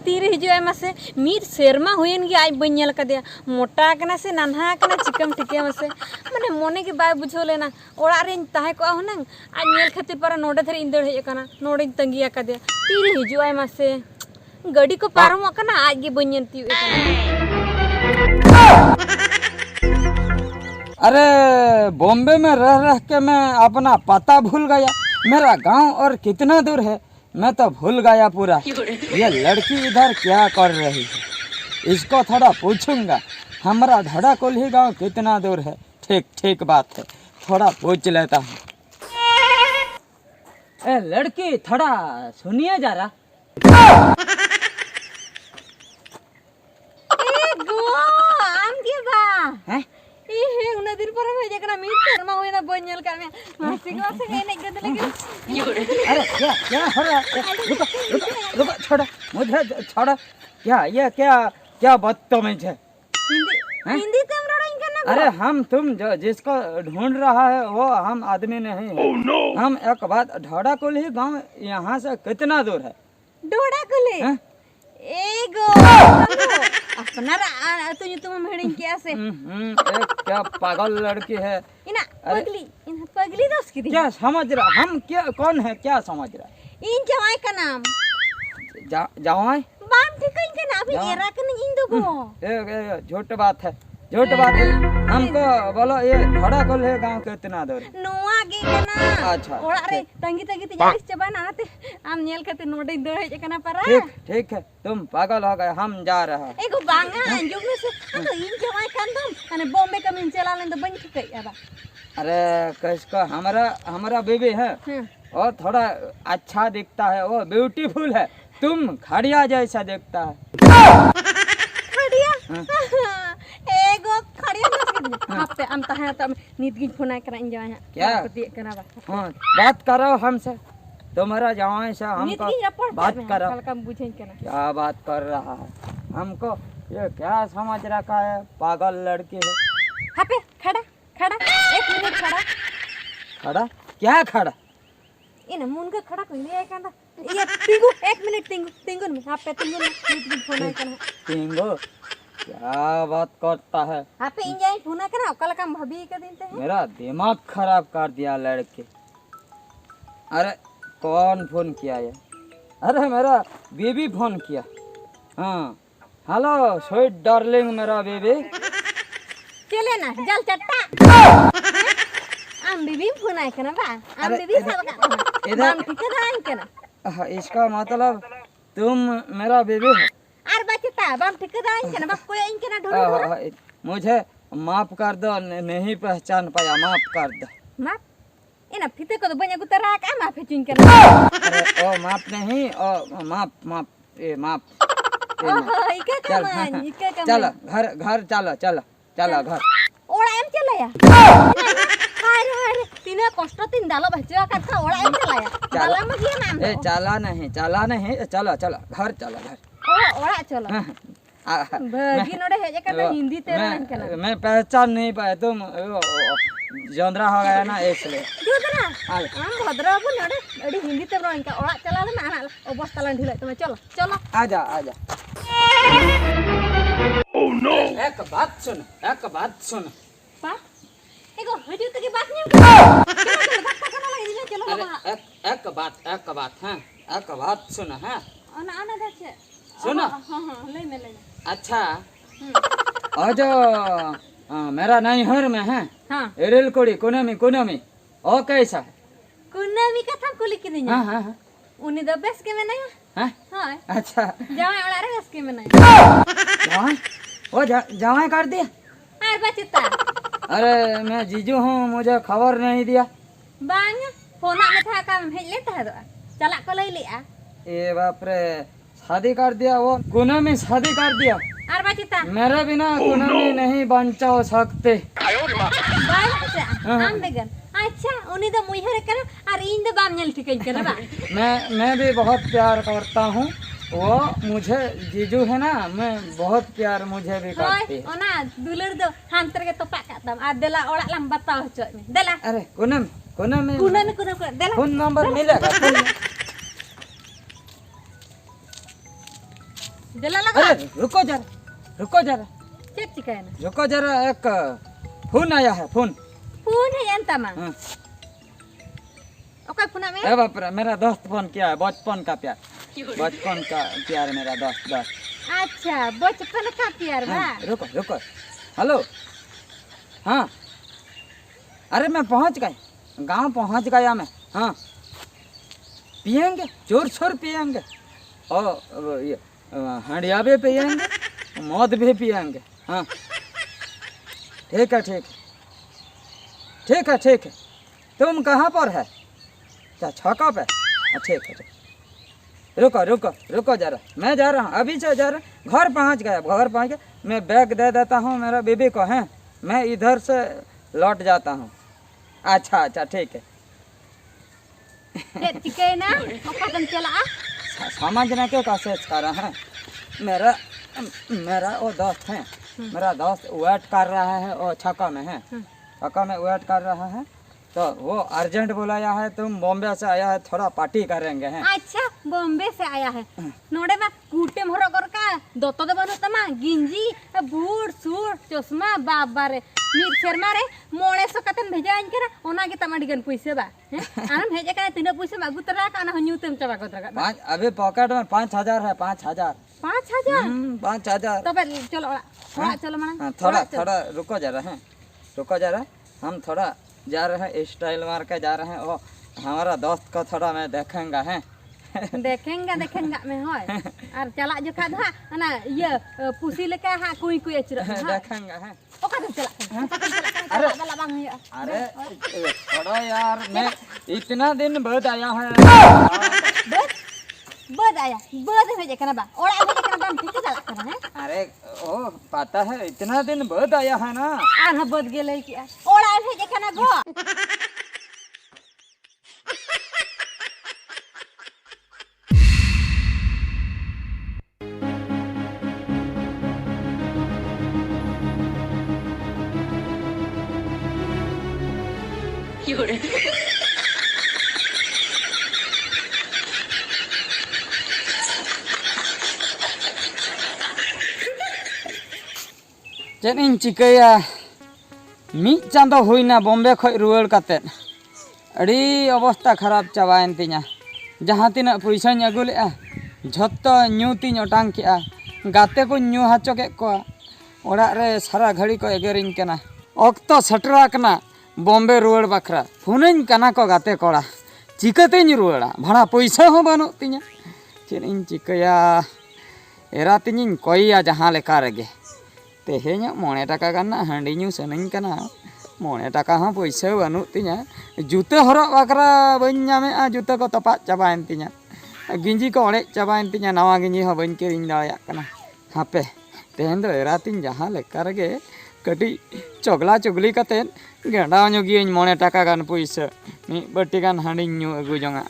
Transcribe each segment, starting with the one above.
तीरे हिजुआ मसे मीर सेरमा हुयन गे आज बन नेल कदिया मोटा कना से नान्हा कना चिकम ठिके मसे माने मोने के बाय बुझो लेना ओड़ा रे ताहे को हुनंग आज नेल खातिर पर नोडे धरे इंदड़ हेज कना नोडे तंगिया कदिया तीरे हिजुआ मसे गड़ी को पारम कना आज गे बन नेल अरे बॉम्बे में रह रह के मैं अपना पता भूल गया। मेरा गांव और कितना दूर है मैं तो भूल गया पूरा। ये लड़की इधर क्या कर रही है, इसको थोड़ा पूछूंगा। हमारा ढड़ा कोल्ही गांव कितना दूर है। ठीक ठीक बात है, थोड़ा पूछ लेता हूँ। ए लड़की थोड़ा सुनिए जरा। हैं? दिन पर भेजे कना मीट शर्मा हुए ना बन्यल का में मासी के वासे कहीं नहीं गदे लगे। अरे क्या हो रहा है? रुको छोड़ो मुझे, छोड़ो। क्या ये क्या बदतमीज है? हिंदी तुम रोड़ेंगे ना। अरे हम तुम जो जिसको ढूंढ रहा है वो हम आदमी नहीं है। हम एक बात, ढोड़ा कोल्ही गांव यहाँ से कितना दूर है? ढोड़ा कोल्ही एगो अपना तुम हेडिंग क्या से एक क्या पागल लड़की है। इना पगली दोस्त की क्या समझ रहा? हम क्या कौन है, क्या समझ रहा? इन जवाई का नाम जवाई बाप ठीक है इनका नाम ही एरा के इन दो झूठ बात है, झूठ बात है। हमको बोलो ये ढोड़ा कोल्ही गांव कितना दूर है? नोआ गे कना। अच्छा ओड़ा रे तंगी जाइस चबा नाते आम नेल कते नोडे दो है कना परा। ठीक है, तुम पागल हो गए, हम जा रहे हैं। एगो बांगा अंजुग में से तो इन जवाई कान दम अने बॉम्बे का मिन चला लेन तो बन ठीक है अब। अरे किसको? हमारा बीवी है और थोड़ा अच्छा दिखता है, वो ब्यूटीफुल है। तुम खड़िया जैसा दिखता है। खड़िया एगो खड़िया मत हां पे हम तहां त नीत गिन फोन करा इन जवाई क्या कना हां बात करो हमसे। तुम्हारा जवाई से हमको बात करो। कम बुझें कना क्या बात कर रहा है? हमको ये क्या समझ रखा है, पागल लड़की है। हां पे खड़ा 1 मिनट खड़ा क्या खड़ा? इन मुन के खड़ा कोई ले कांदा ये तिंगु 1 मिनट तिंगु में हां पे तिंगु नीत गिन फोन कना तिंगु क्या बात करता है? हां पे इन जाई फोन कना कल काम भाभी के दिन ते मेरा दिमाग खराब कर दिया लड़के। अरे कौन फोन किया ये? अरे मेरा बीबी फोन किया। हाँ हेलो स्वीट डार्लिंग मेरा बीबी। चले ना जल चट्टा आम बीबी फोन आए कना बा आम बीबी सब का इधर ठीक है कना। इसका मतलब तुम मेरा बीबी हो? आर बचता बम ठीक है कना बा कोई इन कना ढूंढ। मुझे माफ कर दो, नहीं पहचान पाया, माफ कर दो। माफ इना फिते को तो बन्या गुतरा का माफ चुन कना। अरे ओ माफ नहीं, ओ माफ ए माफ। इके कमान इके कमान। चलो घर चलो घर। ओड़ा एम चलाया अरे तिने कष्ट तीन दालो बचवा का ओड़ा एम चलाया दाला में ये नाम ए चला नहीं चलो घर चलो घर। ओ ओड़ा चलो भगी नोडे हेजे करना हिंदी तेरा नहीं कहना। मैं पहचान नहीं पाया, तुम जोंदरा हो गया ना इसलिए। जोंदरा हम भद्रा बो नोडे एडी हिंदी तेरा इनका ओड़ा चला ले माना अवस्था ला ढिला तुम चलो आजा। ओह नो एक बात सुन पा एगो हजू तक की बात नहीं चलो एक बात सुन। हां आना देखे सुनो। हां ले अच्छा आज मेरा नैहर में है। हां एरिल कोड़ी कोनमी ओ कैसा है? कोनमी का था कोली के नहीं। हां उन्हें द बेस के में नहीं हां अच्छा जवाई वाला रे बेस के में नहीं वो जवाई कर दिया। आर बचता अरे मैं जीजू हूँ, मुझे खबर नहीं दिया। बांग फोन में था काम भेज लेता है तो चला को ले लिया। ए बाप रे, शादी कर दिया वो कोनमी, शादी कर दिया। आर बचता मेरे बिना कोनमी नहीं बचा सकते। हम बेगन अच्छा उन्हें तो मुझे करा और इन तो बाम नल ठीक है बा। मैं भी बहुत प्यार करता हूँ, वो मुझे जीजू है ना, मैं बहुत प्यार मुझे भी करती है। ओना दुलर दो हम तरह के तो पाका दम आ देला ओड़ा लम बताओ चो में देला। अरे कोनमी देला फोन नंबर मिलेगा? जला लगा अरे रुको जरा चेक चिकाय ना रुको जरा, एक फोन आया है, फोन। फोन है अंता मा हाँ। ओके फोन में ए बाप रे, मेरा दोस्त फोन किया है, बचपन का प्यार मेरा दोस्त। अच्छा बचपन का प्यार बा। हाँ, रुको हेलो। हाँ अरे मैं पहुंच गए, गांव पहुंच गया मैं। हाँ पियेंगे, जोर शोर पियेंगे, और ये हंडिया भी पियेंगे, मौत भी पियेंगे। हाँ ठीक है। तुम कहाँ पर है? क्या छक्का पे? ठीक है। रुको जरा, मैं जा रहा हूँ, अभी से जा रहा, घर पहुँच गया। मैं बैग दे देता हूँ मेरा बीबी को, हैं मैं इधर से लौट जाता हूँ। अच्छा ठीक है। चिकाय ना ओका तुम चला समझने के कोशिश कर रहा है। मेरा वो दोस्त है, मेरा दोस्त वेट कर रहा है, वो छक्का में है, छक्का में वेट कर रहा है, तो वो अर्जेंट बुलाया है, तुम बॉम्बे से आया है, थोड़ा पार्टी करेंगे हैं। अच्छा बॉम्बे से आया है नोड़े में कूटे मोहर कर का दोतो दे बनो तमा गिंजी बूट सूट चश्मा बाबा रे मीर शर्मा रे मोड़े सो कतन भेजा इन के ओना के तमा डिगन पैसे बा हैं आन भेजे का तीन पैसे मागू तरा का ना हन्यू तेम चबा को तरा पाँच अभी पॉकेट में 5,000 है। 5,000 5,000 तब चलो थोड़ा चलो मना हाँ, थोड़ा रुको जरा, हम थोड़ा जा रहे हैं, स्टाइल मार के जा रहे हैं। वो हमारा दोस्त को थोड़ा मैं देखेंगे हैं। देखेंगे में होय और चला जो का धा ना ये पुसी लेका हा कोई अचर देखेंगे हैं। ओका तुम चला अरे वाला बांग अरे थोड़ा यार, मैं इतना दिन बाद आया है। बद आया बद भेजे कना बा ओड़ा भेजे कना बा ठीक चला कना है। अरे ओ पता है, इतना दिन बाद आया है ना। आना बद गेले कि ओड़ा भेजे कना गो चेन इन चिकाया मिद चांदो हुईना बॉम्बे खय रुआड़ काते अड़ी अवस्था खराब चाबायन तिना। जहाँ तीना पैसानी अगु लेआ झत्तो न्यू तीन ओटांग केआ, गाते को न्यू हाचो के को, ओड़ा रे सारा घड़ी को एगेरिंग कना। अक्तो सटरा कना बॉम्बे रुआड़ बखरा फोनिंग कना को गाते कोड़ा, चिकातेनी रुआड़ा, भाड़ा पैसा हो बानु तिना। चेन इन चिकाया एरा तिनिन कोइया जहाँ लेका रेगे तेहेñ 9 टाका गाना हांडी न्यू सनኝ कना 9 टाका हाँ पैसा बानु तिना। जूते हरक बकरा बन नामेआ, जूते को तपा चाबायन तिना, गिंजी को अड़े चाबायन तिना, नवा गिंजी हाँ बन किरिंग दाड़ेया कना। हापे तेहेñ दो एरा तिन जहाँ लेका रेगे कटी चगला चुगली कते गेंडा ᱧᱚᱜᱤᱭᱟᱹᱧ 9 टाका गान पैसा मी बाटी गान हांडी ᱧᱩ अगु जोंगा।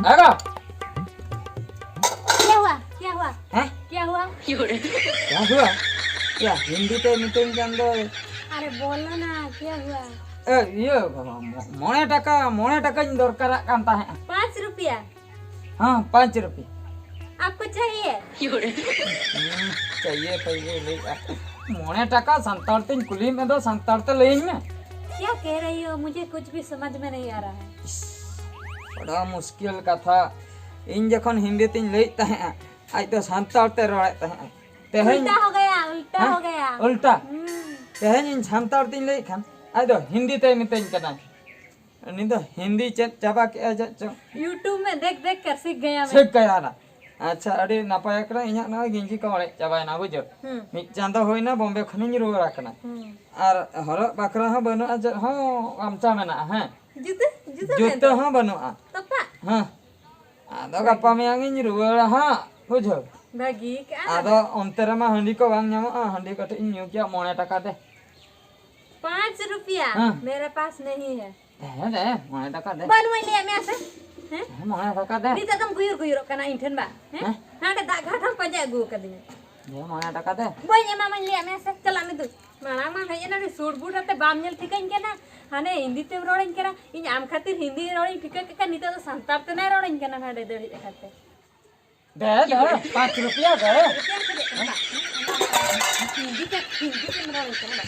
आगा क्या हुआ हैं क्या हुआ या हिंदी ते मीटिंग चंदो। अरे बोलो ना क्या हुआ? ये 9 टाका दरकार कान ताहे। 5 रुपया। हाँ 5 रुपया आपको चाहिए? चाहिए पहले ले 9 टाका संतार तीन कुली में दो संतार तो ले में। क्या कह रही हो? मुझे कुछ भी समझ में नहीं आ रहा है। बड़ा मुश्किल का था। इन जखन हिंदी तीन ले ताहे आज तो संतार ते रोड़े ताहे। उल्टा हो गया। उल्टा तेहेñ इन संतार तीन ले खान आज तो हिंदी ते मितेñ कना। नहीं तो हिंदी चाबा के यूट्यूब में देख कर सीख गया मैं। सीख गया ना। अच्छा अड़ी नपाय करा इना ना गिंजी को अड़े चाबायना बुझो। मिद चांदो होइना बॉम्बे खनिñ रुवाड़ा कना। और हरक बकरा हाँ बनुआ हाँ गामचा मेना हैं। जूते हाँ बनुआ। तपा हाँ आदो गप्पा मेयांगिñ रुवाड़ा हाँ बुझो। भागी का आदो onte रे मा हंडी को बांग ᱧᱟᱢᱚᱜᱼᱟ हंडी कटे इन ᱧᱩ किया 9 टाका दे। 5 रुपया हाँ। मेरे पास नहीं है। दे 9 टाका दे। बनवाई लिया मैं से हैं 9 टाका दे। नीता तुम गुयुर कना इंठन बा हैं नाडे दा घाटम पजा गु कदिन दे 9 टाका दे। बोय मामा लिया मैं से चला में तू माना मा भैया ना सूट बूट आते बाम नेल ठिकाइन के ना हाने हिंदी ते रोड़न केरा इन आम खातिर हिंदी रोड़ी ठिका के निते तो संतार ते ना रोड़न के ना भाड़े दे खाते दे दे 5 रुपया दे हिंदी के रोड़न के ना